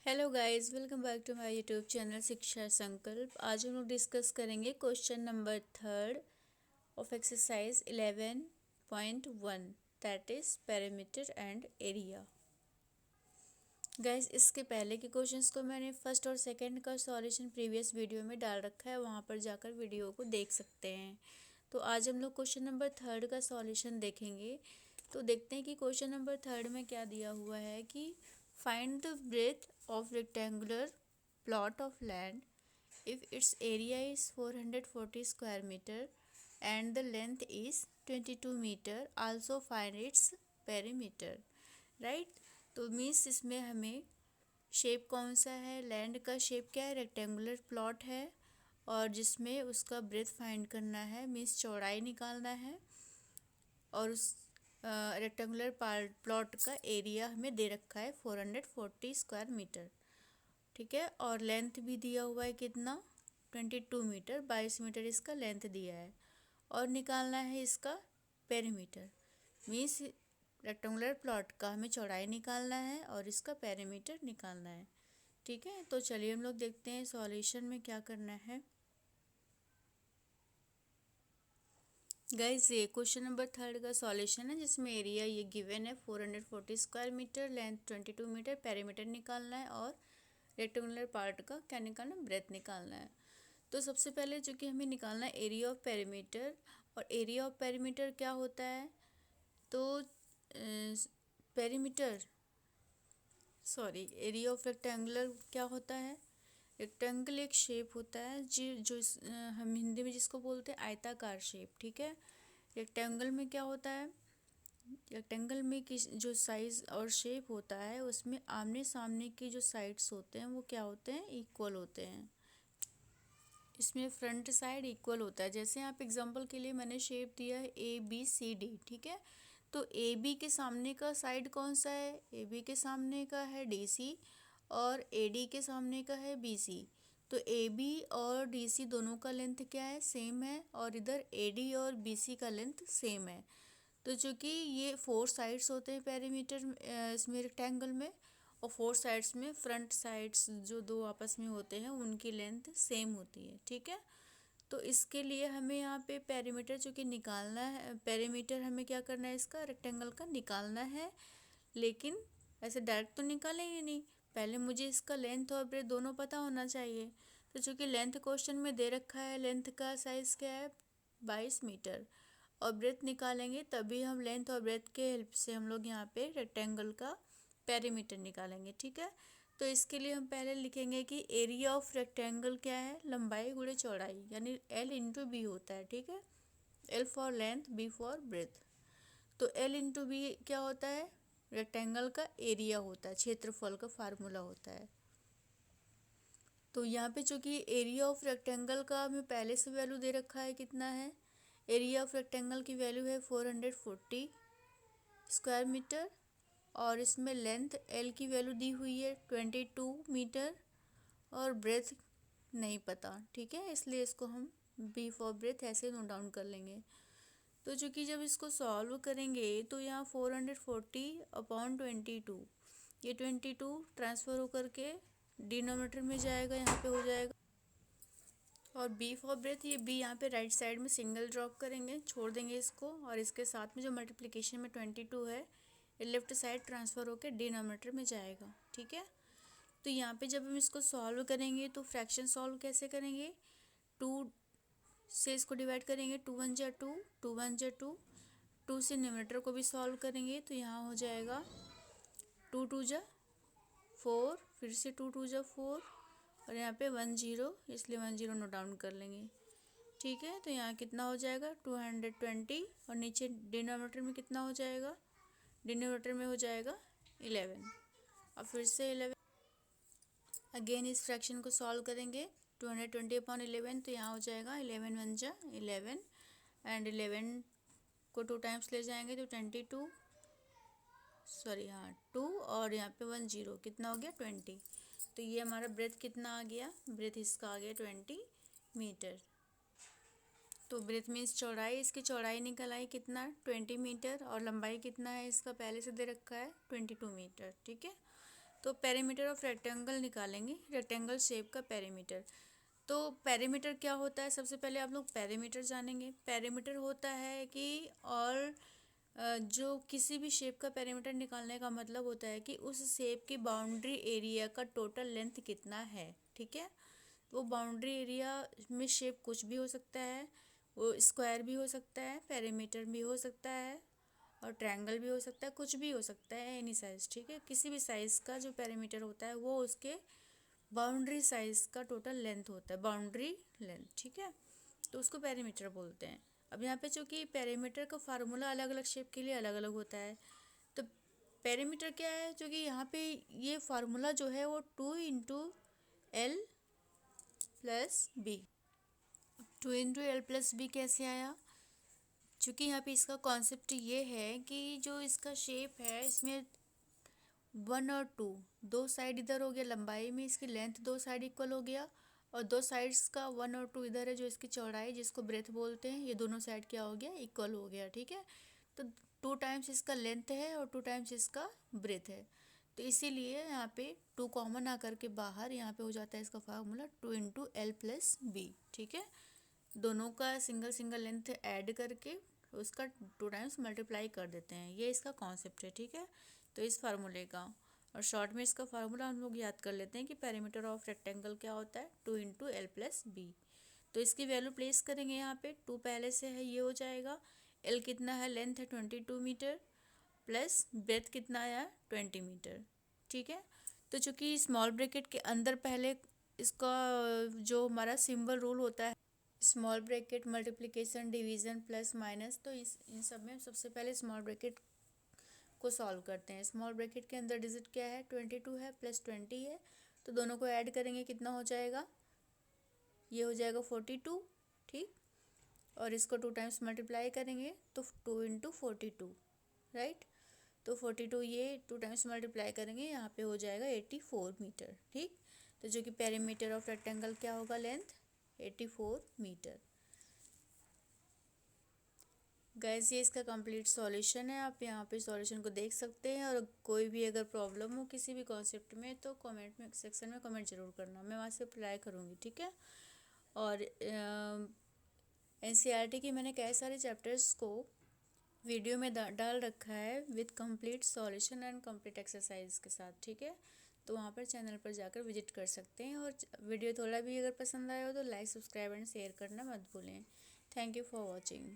Hello guys, welcome back to my YouTube channel Shiksha Sankalp. आज हम लोग डिस्कस करेंगे question number third of exercise 11.1, that is perimeter and area. Guys, इसके पहले के क्वेश्चंस को मैंने फर्स्ट और सेकंड का सॉल्यूशन प्रीवियस वीडियो में डाल रखा है, वहाँ पर जाकर वीडियो को देख सकते हैं। तो आज हम लोग क्वेश्चन नंबर थर्ड का सॉल्यूशन देखेंगे। तो देखते हैं कि क्वेश्चन नंबर थर्ड में क्या दिया हुआ है कि find the breadth of rectangular plot of land if its area is 440 square meter and the length is 22 meter, also find its perimeter, right। तो मीन्स इसमें हमें शेप कौन सा है, लैंड का शेप क्या है, रेक्टेंगुलर प्लॉट है और जिसमें उसका ब्रेथ फाइंड करना है, मीन्स चौड़ाई निकालना है और उस रेक्टेंगुलर प्लॉट का एरिया हमें दे रखा है 440 स्क्वायर मीटर, ठीक है। और लेंथ भी दिया हुआ है कितना, 22 मीटर, 22 मीटर इसका लेंथ दिया है। और निकालना है इसका पेरीमीटर, मीन्स रेक्टेंगुलर प्लॉट का हमें चौड़ाई निकालना है और इसका पेरीमीटर निकालना है, ठीक है। तो चलिए हम लोग देखते हैं सॉल्यूशन में क्या करना है। गाइस, ये क्वेश्चन नंबर थर्ड का सॉल्यूशन है जिसमें एरिया ये गिवन है 440 square metre, length 22 metre, perimeter निकालना है और रेक्टेंगुलर पार्ट का क्या निकालना है, ब्रेथ निकालना है। तो सबसे पहले जो कि हमें निकालना है एरिया ऑफ पेरीमीटर, और एरिया ऑफ पेरीमीटर क्या होता है, तो perimeter sorry area of rectangular क्या होता है, रेक्टेंगल एक शेप होता है जो हम हिंदी में जिसको बोलते हैं आयताकार शेप, ठीक है। रेक्टेंगल में क्या होता है, रेक्टेंगल में किस जो साइज़ और शेप होता है उसमें आमने सामने के जो साइड्स होते हैं वो क्या होते हैं, इक्वल होते हैं। इसमें फ्रंट साइड इक्वल होता है। जैसे यहाँ पे एग्जांपल के लिए मैंने शेप दिया है ABCD, ठीक है। तो AB के सामने का साइड कौन सा है, AB के सामने का है DC और AD के सामने का है BC। तो AB और DC दोनों का लेंथ क्या है, सेम है, और इधर AD और BC का लेंथ सेम है। तो चूँकि ये 4 साइड्स होते हैं पेरीमीटर इसमें रेक्टेंगल में, और 4 साइड्स में फ्रंट साइड्स जो दो आपस में होते हैं उनकी लेंथ सेम होती है, ठीक है। तो इसके लिए हमें यहाँ पे पेरीमीटर चूँकि निकालना है, पेरीमीटर हमें क्या करना है, इसका रेक्टेंगल का निकालना है। लेकिन ऐसे डायरेक्ट तो निकालेंगे नहीं, पहले मुझे इसका लेंथ और ब्रेथ दोनों पता होना चाहिए। तो चूँकि लेंथ क्वेश्चन में दे रखा है, लेंथ का साइज़ क्या है 22 मीटर, और ब्रेथ निकालेंगे तभी हम लेंथ और ब्रेथ के हेल्प से हम लोग यहाँ पे रेक्टेंगल का पेरीमीटर निकालेंगे, ठीक है। तो इसके लिए हम पहले लिखेंगे कि एरिया ऑफ रेक्टेंगल क्या है, लंबाई गुणे चौड़ाई, यानी L इंटू बी होता है, ठीक है। L for length, B for breadth. तो L इंटू बी क्या होता है, रेक्टेंगल का एरिया होता है, क्षेत्रफल का फार्मूला होता है। तो यहाँ पे चूँकि एरिया ऑफ रेक्टेंगल का हमें पहले से वैल्यू दे रखा है, कितना है, एरिया ऑफ रेक्टेंगल की वैल्यू है 440 स्क्वायर मीटर, और इसमें लेंथ L की वैल्यू दी हुई है 22 मीटर, और ब्रेथ नहीं पता, ठीक है, इसलिए इसको हम B फॉर ब्रेथ ऐसे नोट डाउन कर लेंगे। तो चूँकि जब इसको सॉल्व करेंगे तो यहाँ 440 अपॉन 22, ये 22 ट्रांसफ़र होकर के डिनोमिनेटर में जाएगा, यहाँ पे हो जाएगा, और B फॉर ब्रेथ, ये B यहाँ पे राइट साइड में सिंगल ड्रॉप करेंगे, छोड़ देंगे इसको, और इसके साथ में जो मल्टीप्लिकेशन में 22 है ये लेफ्ट साइड ट्रांसफ़र होकर डिनोमिनेटर में जाएगा, ठीक है। तो यहाँ पे जब हम इसको सॉल्व करेंगे तो फ्रैक्शन सॉल्व कैसे करेंगे, 2 से इसको डिवाइड करेंगे, 2 1 जा 2, 2 1 जा 2, 2 से न्यूमरेटर को भी सॉल्व करेंगे तो यहाँ हो जाएगा 2 2 जा 4, फिर से 2 2 जा 4, और यहाँ पे 1 0, इसलिए 1 0 नोट डाउन कर लेंगे, ठीक है। तो यहाँ कितना हो जाएगा 220, और नीचे डिनोमिनेटर में कितना हो जाएगा, डिनोमिनेटर में हो जाएगा 11, और फिर से 11 अगेन इस फ्रैक्शन को सॉल्व करेंगे, 220 अपॉन 11, तो यहाँ हो जाएगा 11 1 जा 11, एंड 11 को 2 टाइम्स ले जाएंगे तो 22, सॉरी हाँ 2, और यहाँ पे 1 0, कितना हो गया 20। तो ये हमारा ब्रेथ कितना आ गया, ब्रेथ इसका आ गया 20 मीटर। तो ब्रेथ मीन्स चौड़ाई, इसकी चौड़ाई निकल आई कितना 20 मीटर, और लंबाई कितना है इसका पहले से दे रखा है 22 मीटर, ठीक है। तो पेरीमीटर ऑफ रेक्टेंगल निकालेंगे, रेक्टेंगल शेप का पेरीमीटर। तो पेरीमीटर क्या होता है, सबसे पहले आप लोग पेरीमीटर जानेंगे। पेरीमीटर होता है कि और जो किसी भी शेप का पेरीमीटर निकालने का मतलब होता है कि उस शेप की बाउंड्री एरिया का टोटल लेंथ कितना है, ठीक है। वो बाउंड्री एरिया में शेप कुछ भी हो सकता है, वो स्क्वायर भी हो सकता है, पेरीमीटर भी हो सकता है, और ट्रायंगल भी हो सकता है, कुछ भी हो सकता है, एनी साइज, ठीक है। किसी भी साइज़ का जो पेरीमीटर होता है वो उसके बाउंड्री साइज का टोटल लेंथ होता है, बाउंड्री लेंथ, ठीक है। तो उसको पेरीमीटर बोलते हैं। अब यहाँ पे चूँकि पेरीमीटर का फार्मूला अलग अलग शेप के लिए अलग अलग होता है, तो पेरीमीटर क्या है, क्योंकि यहाँ पे ये फार्मूला जो है वो 2 × L + B। 2 × L + B कैसे आया, क्योंकि यहाँ पे इसका कॉन्सेप्ट ये है कि जो इसका शेप है इसमें 1 और 2 दो साइड इधर हो गया, लंबाई में इसकी लेंथ दो साइड इक्वल हो गया, और दो साइड्स का 1 और 2 इधर है जो इसकी चौड़ाई जिसको ब्रेथ बोलते हैं, ये दोनों साइड क्या हो गया, इक्वल हो गया, ठीक है। तो 2 टाइम्स इसका लेंथ है और 2 टाइम्स इसका ब्रेथ है, तो इसीलिए यहाँ पे 2 कॉमन आकर के बाहर यहाँ पे हो जाता है इसका फार्मूला 2 × L + B, ठीक है। दोनों का सिंगल सिंगल लेंथ ऐड करके उसका 2 टाइम्स मल्टीप्लाई कर देते हैं, ये इसका कॉन्सेप्ट है, ठीक है। तो इस फार्मूले का, और शॉर्ट में इसका फार्मूला हम लोग याद कर लेते हैं कि पेरीमीटर ऑफ रेक्टेंगल क्या होता है, 2 × L + B। तो इसकी वैल्यू प्लेस करेंगे यहाँ पे, 2 पहले से है, ये हो जाएगा। एल कितना है, लेंथ है 22 मीटर, प्लस ब्रेथ कितना आया, 20 मीटर, ठीक है। तो चूँकि स्मॉल ब्रैकेट के अंदर पहले इसका जो हमारा सिंबल रूल होता है, small bracket multiplication division plus minus, तो इन सब में सबसे पहले स्मॉल ब्रैकेट को सॉल्व करते हैं। स्मॉल ब्रैकेट के अंदर डिजिट क्या है, 22 है प्लस 20 है, तो दोनों को ऐड करेंगे कितना हो जाएगा, ये हो जाएगा 42, ठीक। और इसको 2 टाइम्स मल्टीप्लाई करेंगे तो 2 × 42, राइट। तो 42 ये 2 टाइम्स मल्टीप्लाई करेंगे, यहाँ पे हो जाएगा 84 मीटर, ठीक। तो जो कि पेरीमीटर ऑफ रेक्टेंगल क्या होगा, लेंथ 84 मीटर। गैस ये इसका कंप्लीट सॉल्यूशन है, आप यहाँ पे सॉल्यूशन को देख सकते हैं, और कोई भी अगर प्रॉब्लम हो किसी भी कॉन्सेप्ट में तो कमेंट में सेक्शन में कमेंट जरूर करना, मैं वहाँ से अप्लाई करूँगी, ठीक है। और एनसीईआरटी की मैंने कई सारे चैप्टर्स को वीडियो में डाल रखा है with complete solution and complete exercise के साथ, ठीक है। तो वहाँ पर चैनल पर जाकर विजिट कर सकते हैं, और वीडियो थोड़ा भी अगर पसंद आया हो तो लाइक, सब्सक्राइब एंड शेयर करना मत भूलें। Thank you for watching.